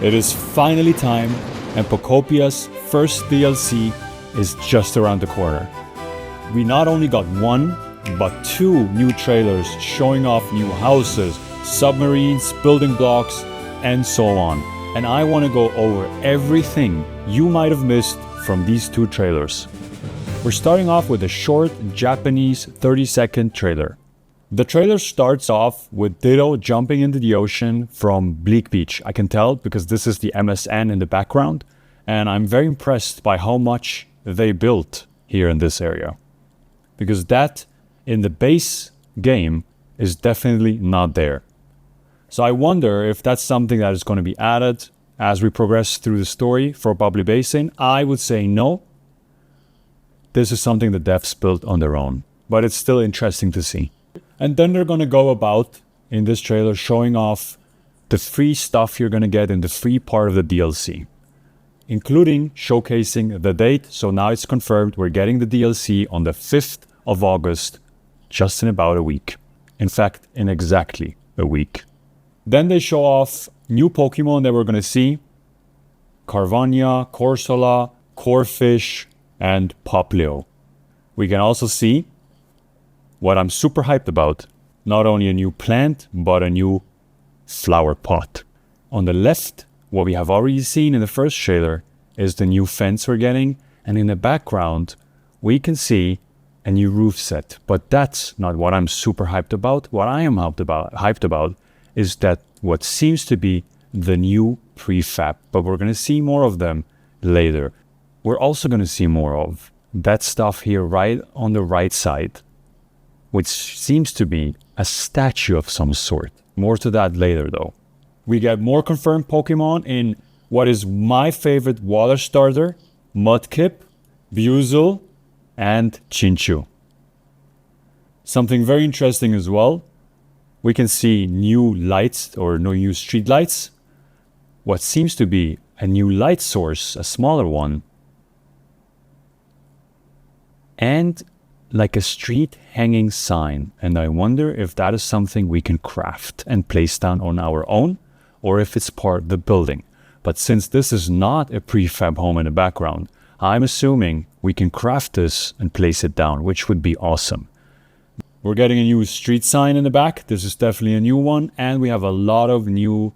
It is finally time, and Pokopia's first DLC is just around the corner. We not only got one, but two new trailers showing off new houses, submarines, building blocks, and so on. And I want to go over everything you might have missed from these two trailers. We're starting off with a short Japanese 30-second trailer. The trailer starts off with Ditto jumping into the ocean from Bleak Beach. I can tell because this is the MSN in the background, and I'm very impressed by how much they built here in this area. Because that, in the base game, is definitely not there. So I wonder if that's something that is going to be added as we progress through the story for Bubbly Basin. I would say no. This is something the devs built on their own, but it's still interesting to see. And then they're going to go about, in this trailer, showing off the free stuff you're going to get in the free part of the DLC, including showcasing the date. So now it's confirmed we're getting the DLC on the 5th of August, just in about a week. In fact, in exactly a week. Then they show off new Pokemon that we're going to see. Carvania, Corsola, Corphish, and Poplio. We can also see what I'm super hyped about. Not only a new plant, but a new flower pot. On the left, what we have already seen in the first trailer is the new fence we're getting. And in the background, we can see a new roof set. But that's not what I'm super hyped about. What I am hyped about is that what seems to be the new prefab. But we're going to see more of them later. We're also going to see more of that stuff here right on the right side, which seems to be a statue of some sort. More to that later though. We get more confirmed Pokemon in what is my favorite water starter, Mudkip, Buizel, and Chinchu. Something very interesting as well. We can see new lights or new street lights. What seems to be a new light source, a smaller one. And like a street hanging sign. And I wonder if that is something we can craft and place down on our own, or if it's part of the building. But since this is not a prefab home in the background, I'm assuming we can craft this and place it down, which would be awesome. We're getting a new street sign in the back. This is definitely a new one. And we have a lot of new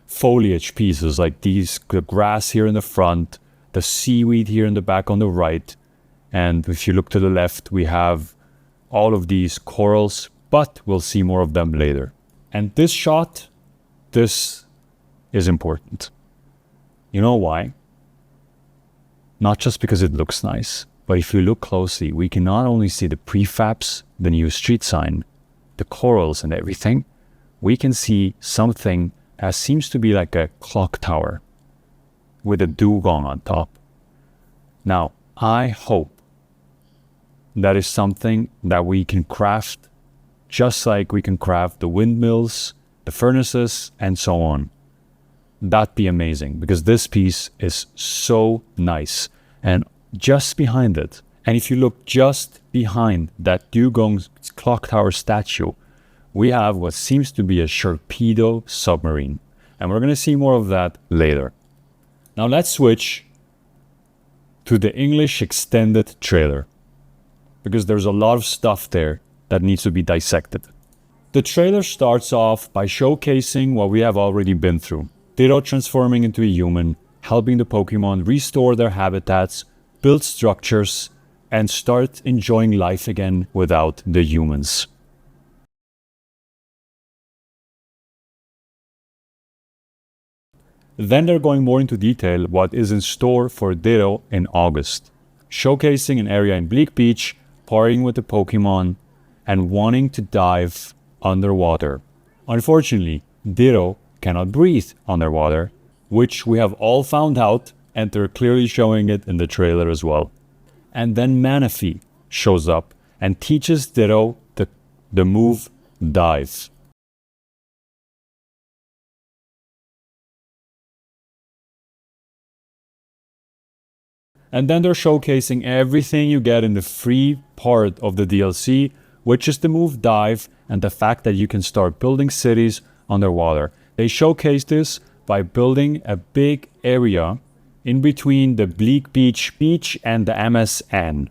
foliage pieces like these, the grass here in the front, the seaweed here in the back on the right. And if you look to the left, we have all of these corals, but we'll see more of them later. And this shot, this is important. You know why? Not just because it looks nice, but if you look closely, we can not only see the prefabs, the new street sign, the corals and everything, we can see something that seems to be like a clock tower with a dugong on top. Now, I hope that is something that we can craft just like we can craft the windmills, the furnaces, and so on. That'd be amazing because this piece is so nice. And just behind it, and if you look just behind that dugong clock tower statue, we have what seems to be a Sharpedo submarine. And we're going to see more of that later. Now let's switch to the English extended trailer, because there's a lot of stuff there that needs to be dissected. The trailer starts off by showcasing what we have already been through. Ditto transforming into a human, helping the Pokemon restore their habitats, build structures, and start enjoying life again without the humans. Then they're going more into detail what is in store for Ditto in August, showcasing an area in Bleak Beach, partying with the Pokemon, and wanting to dive underwater. Unfortunately, Ditto cannot breathe underwater, which we have all found out, and they're clearly showing it in the trailer as well. And then Manaphy shows up and teaches Ditto the move dive. And then they're showcasing everything you get in the free part of the DLC, which is the move dive and the fact that you can start building cities underwater. They showcase this by building a big area in between the Bleak Beach and the MSN.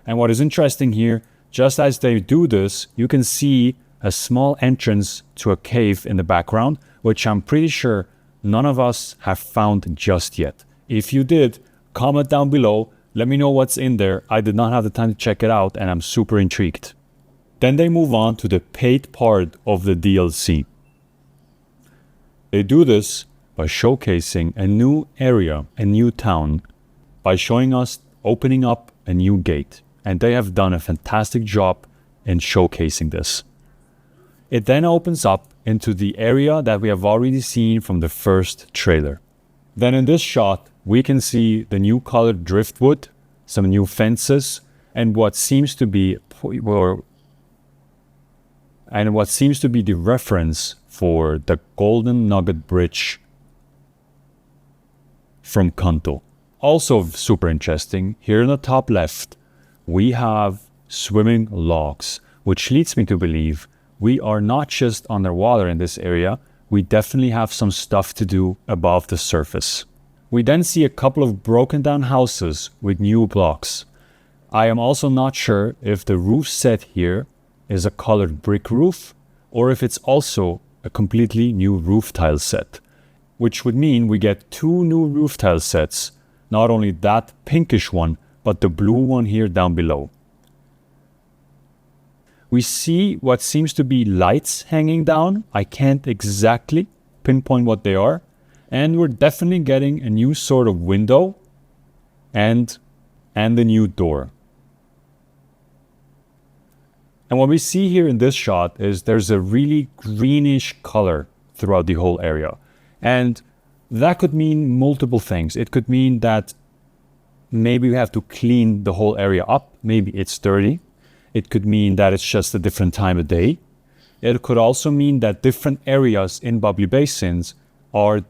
And what is interesting here, just as they do this, you can see a small entrance to a cave in the background, which I'm pretty sure none of us have found just yet. If you did, comment down below, let me know what's in there. I did not have the time to check it out and I'm super intrigued. Then they move on to the paid part of the DLC. They do this by showcasing a new area, a new town, by showing us opening up a new gate. And they have done a fantastic job in showcasing this. It then opens up into the area that we have already seen from the first trailer. Then in this shot, we can see the new colored driftwood, some new fences, and what seems to be the reference for the Golden Nugget Bridge from Kanto. Also super interesting, here in the top left, we have swimming logs, which leads me to believe we are not just underwater in this area, we definitely have some stuff to do above the surface. We then see a couple of broken down houses with new blocks. I am also not sure if the roof set here is a colored brick roof or if it's also a completely new roof tile set, which would mean we get 2 new roof tile sets, not only that pinkish one, but the blue one here down below. We see what seems to be lights hanging down. I can't exactly pinpoint what they are. And we're definitely getting a new sort of window and a new door. And what we see here in this shot is there's a really greenish color throughout the whole area. And that could mean multiple things. It could mean that maybe we have to clean the whole area up. Maybe it's dirty. It could mean that it's just a different time of day. It could also mean that different areas in Bubbly Basins are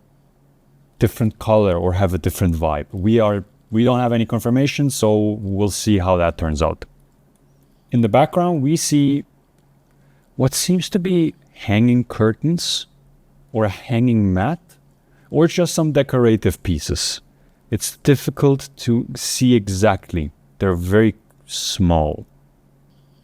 different color or have a different vibe. We don't have any confirmation, so we'll see how that turns out. In the background, we see what seems to be hanging curtains or a hanging mat or just some decorative pieces. It's difficult to see exactly. They're very small.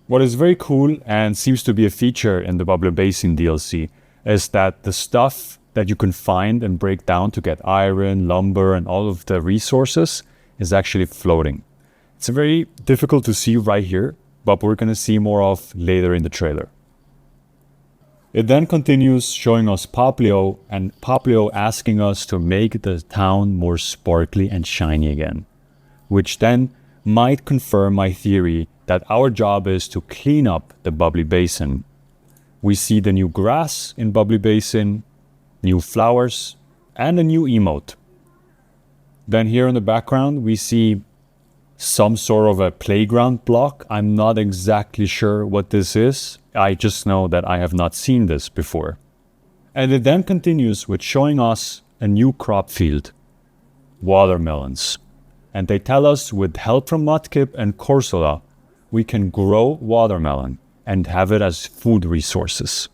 What is very cool and seems to be a feature in the Bubbly Basin DLC is that the stuff that you can find and break down to get iron, lumber, and all of the resources is actually floating. It's very difficult to see right here, but we're going to see more of later in the trailer. It then continues showing us Poplio, and Poplio asking us to make the town more sparkly and shiny again, which then might confirm my theory that our job is to clean up the Bubbly Basin. We see the new grass in Bubbly Basin, new flowers, and a new emote. Then here in the background, we see some sort of a playground block. I'm not exactly sure what this is. I just know that I have not seen this before. And it then continues with showing us a new crop field, watermelons. And they tell us with help from Mudkip and Corsola, we can grow watermelon and have it as food resources.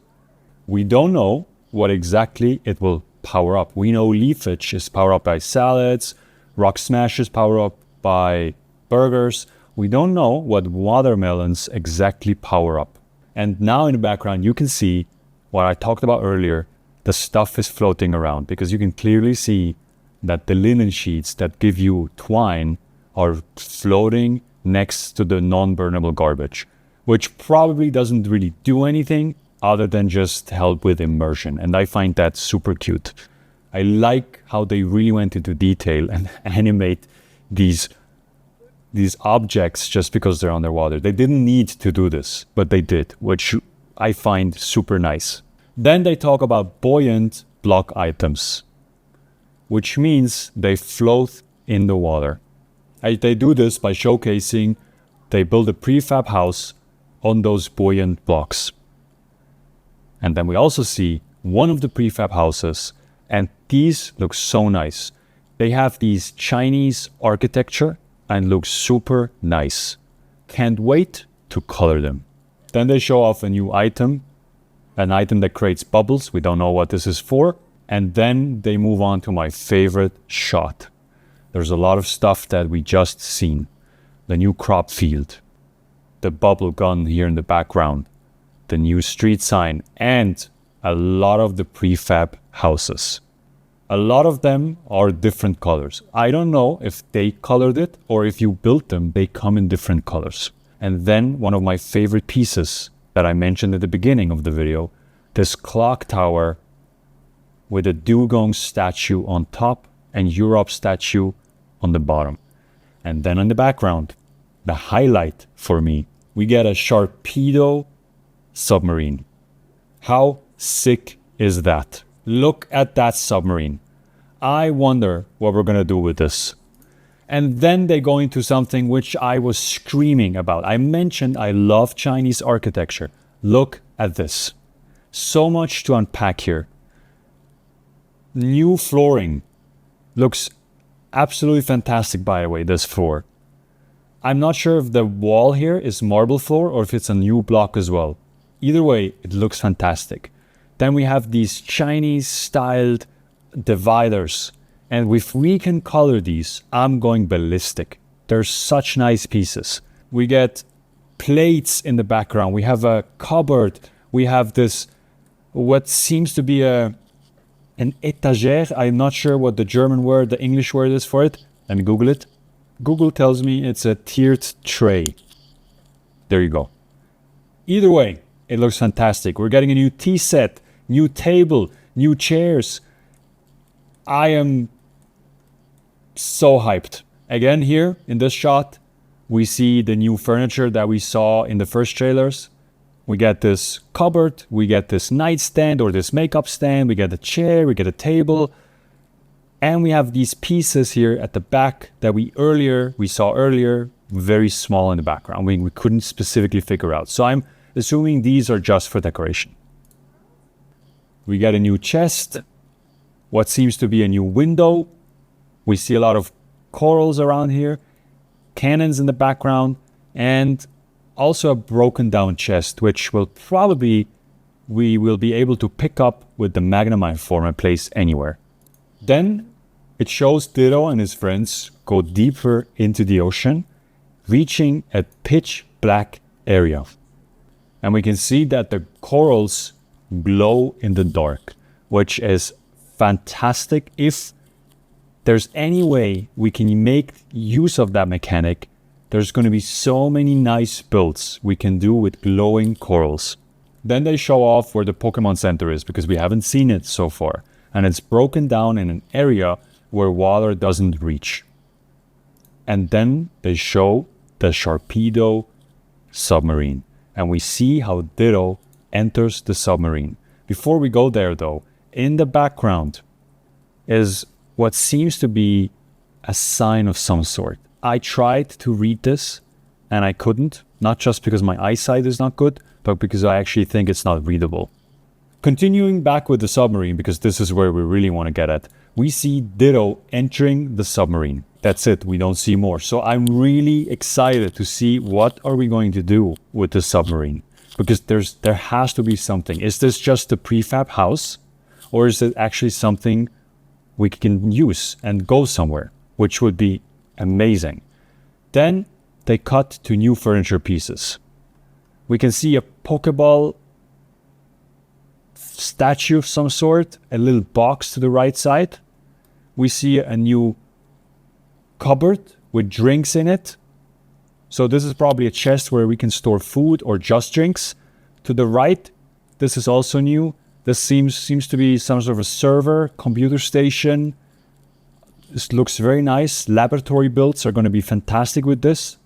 We don't know what exactly it will power up. We know leafage is powered up by salads, rock smash is powered up by burgers. We don't know what watermelons exactly power up. And now in the background, you can see what I talked about earlier. The stuff is floating around because you can clearly see that the linen sheets that give you twine are floating next to the non-burnable garbage, which probably doesn't really do anything other than just help with immersion. And I find that super cute. I like how they really went into detail and animate these objects just because they're underwater. They didn't need to do this, but they did, which I find super nice. Then they talk about buoyant block items, which means they float in the water. They do this by showcasing they build a prefab house on those buoyant blocks. And then we also see one of the prefab houses, and these look so nice. They have these Chinese architecture and look super nice. Can't wait to color them. Then they show off a new item, an item that creates bubbles. We don't know what this is for. And then they move on to my favorite shot. There's a lot of stuff that we just seen. The new crop field, the bubble gun here in the background, the new street sign, and a lot of the prefab houses. A lot of them are different colors. I don't know if they colored it or if you built them, they come in different colors. And then one of my favorite pieces that I mentioned at the beginning of the video, this clock tower with a dugong statue on top and Europe statue on the bottom. And then in the background, the highlight for me, we get a Sharpedo submarine. How sick is that? Look at that submarine. I wonder what we're gonna do with this. And then they go into something which I was screaming about. I mentioned I love Chinese architecture. Look at this. So much to unpack here. New flooring. Looks absolutely fantastic, by the way, this floor. I'm not sure if the wall here is marble floor or if it's a new block as well. Either way, it looks fantastic. Then we have these Chinese styled dividers. And if we can color these, I'm going ballistic. They're such nice pieces. We get plates in the background. We have a cupboard. We have this, what seems to be an étagère. I'm not sure what the German word, the English word is for it. Let me Google it. Google tells me it's a tiered tray. There you go. Either way, it looks fantastic. We're getting a new tea set, new table, new chairs. I am so hyped. Again, here in this shot, we see the new furniture that we saw in the first trailers. We get this cupboard, we get this nightstand or this makeup stand, we get a chair, we get a table. And we have these pieces here at the back that we saw earlier, very small in the background. We couldn't specifically figure out. So I'm assuming these are just for decoration. We get a new chest, what seems to be a new window. We see a lot of corals around here, cannons in the background, and also a broken down chest, which we will be able to pick up with the Magnamine form and place anywhere. Then it shows Ditto and his friends go deeper into the ocean, reaching a pitch black area. And we can see that the corals glow in the dark, which is fantastic. If there's any way we can make use of that mechanic, there's going to be so many nice builds we can do with glowing corals. Then they show off where the Pokemon Center is, because we haven't seen it so far. And it's broken down in an area where water doesn't reach. And then they show the Sharpedo submarine. And we see how Ditto enters the submarine. Before we go there though, in the background is what seems to be a sign of some sort. I tried to read this and I couldn't, not just because my eyesight is not good, but because I actually think it's not readable. Continuing back with the submarine, because this is where we really want to get at, we see Ditto entering the submarine. That's it, we don't see more. So I'm really excited to see what are we going to do with the submarine. Because there has to be something. Is this just a prefab house? Or is it actually something we can use and go somewhere? Which would be amazing. Then they cut to new furniture pieces. We can see a Pokeball statue of some sort, a little box to the right side. We see a new cupboard with drinks in it. So this is probably a chest where we can store food or just drinks. To the right, this is also new. This seems to be some sort of a server, computer station. This looks very nice. Laboratory builds are going to be fantastic with this.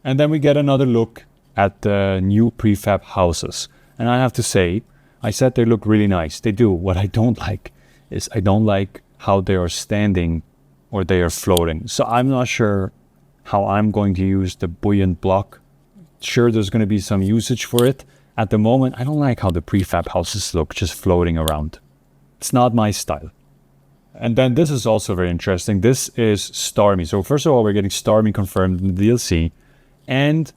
And then we get another look at the new prefab houses. And I have to say, I said they look really nice. They do. What I don't like is I don't like how they are standing or they are floating. So I'm not sure how I'm going to use the buoyant block. Sure, there's going to be some usage for it. At the moment, I don't like how the prefab houses look just floating around. It's not my style. And then this is also very interesting. This is Starmie. So first of all, we're getting Starmie confirmed in the DLC. And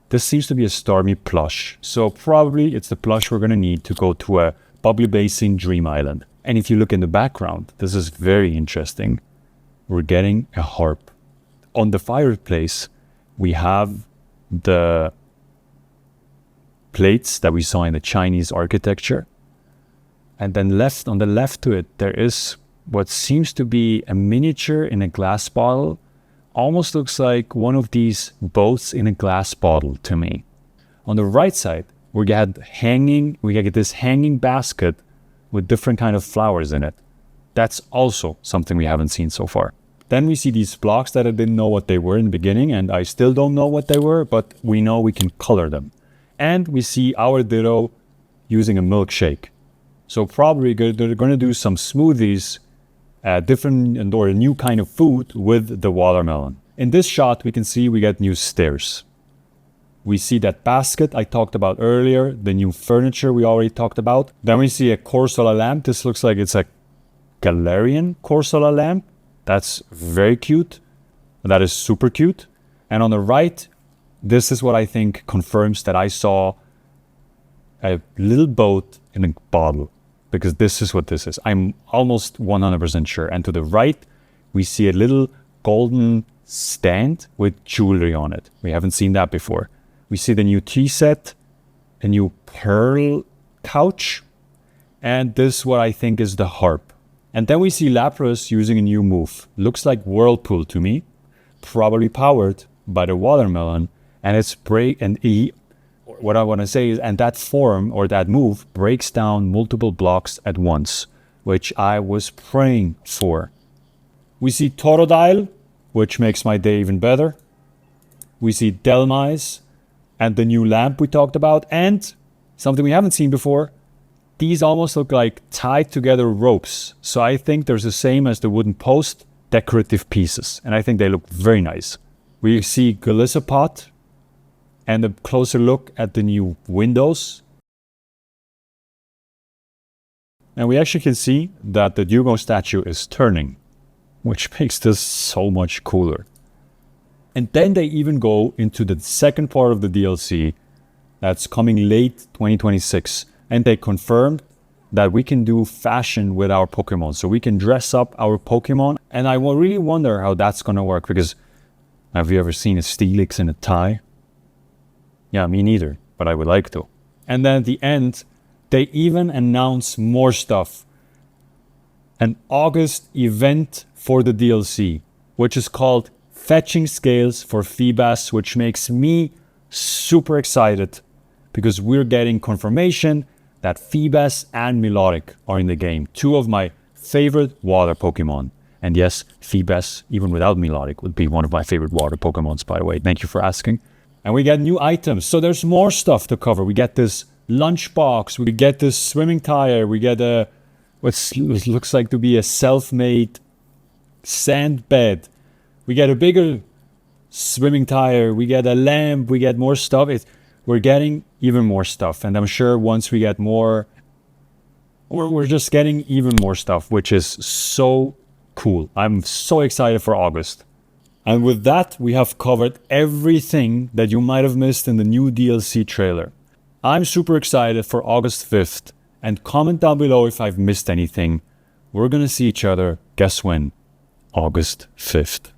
this seems to be a Starmie plush. So probably it's the plush we're going to need to go to a Bubbly Basin Dream Island. And if you look in the background, this is very interesting. We're getting a harp. On the fireplace, we have the plates that we saw in the Chinese architecture. And then on the left to it, there is what seems to be a miniature in a glass bottle. Almost looks like one of these boats in a glass bottle to me. On the right side, we get this hanging basket with different kind of flowers in it. That's also something we haven't seen so far. Then we see these blocks that I didn't know what they were in the beginning, and I still don't know what they were, but we know we can color them. And we see our Ditto using a milkshake. So probably they're going to do some smoothies, different or a new kind of food with the watermelon. In this shot, we can see we get new stairs. We see that basket I talked about earlier, the new furniture we already talked about. Then we see a Corsola lamp. This looks like it's a Galarian Corsola lamp. That's very cute. That is super cute. And on the right, this is what I think confirms that I saw a little boat in a bottle, because this is what this is. I'm almost 100% sure. And to the right, we see a little golden stand with jewelry on it. We haven't seen that before. We see the new tea set, a new pearl couch, and this what I think is the harp. And then we see Lapras using a new move. Looks like Whirlpool to me, probably powered by the watermelon. And what I want to say is, and that form or that move breaks down multiple blocks at once, which I was praying for. We see Totodile, which makes my day even better. We see Delmise and the new lamp we talked about, and something we haven't seen before. These almost look like tied together ropes. So I think there's the same as the wooden post, decorative pieces. And I think they look very nice. We see Golisopod and a closer look at the new windows. And we actually can see that the Dugo statue is turning, which makes this so much cooler. And then they even go into the second part of the DLC that's coming late 2026. And they confirmed that we can do fashion with our Pokemon. So we can dress up our Pokemon. And I will really wonder how that's going to work, because have you ever seen a Steelix in a tie? Yeah, me neither, but I would like to. And then at the end, they even announce more stuff. An August event for the DLC, which is called Fetching Scales for Feebas, which makes me super excited because we're getting confirmation that Feebas and Milotic are in the game. Two of my favorite water Pokemon. And yes, Feebas, even without Milotic, would be one of my favorite water Pokemons, by the way. Thank you for asking. And we get new items. So there's more stuff to cover. We get this lunchbox. We get this swimming tire. We get what looks like to be a self-made sand bed. We get a bigger swimming tire. We get a lamp. We get more stuff. We're getting even more stuff. And I'm sure once we get more, we're just getting even more stuff, which is so cool. I'm so excited for August. And with that, we have covered everything that you might have missed in the new DLC trailer. I'm super excited for August 5th. And comment down below if I've missed anything. We're gonna see each other, guess when? August 5th.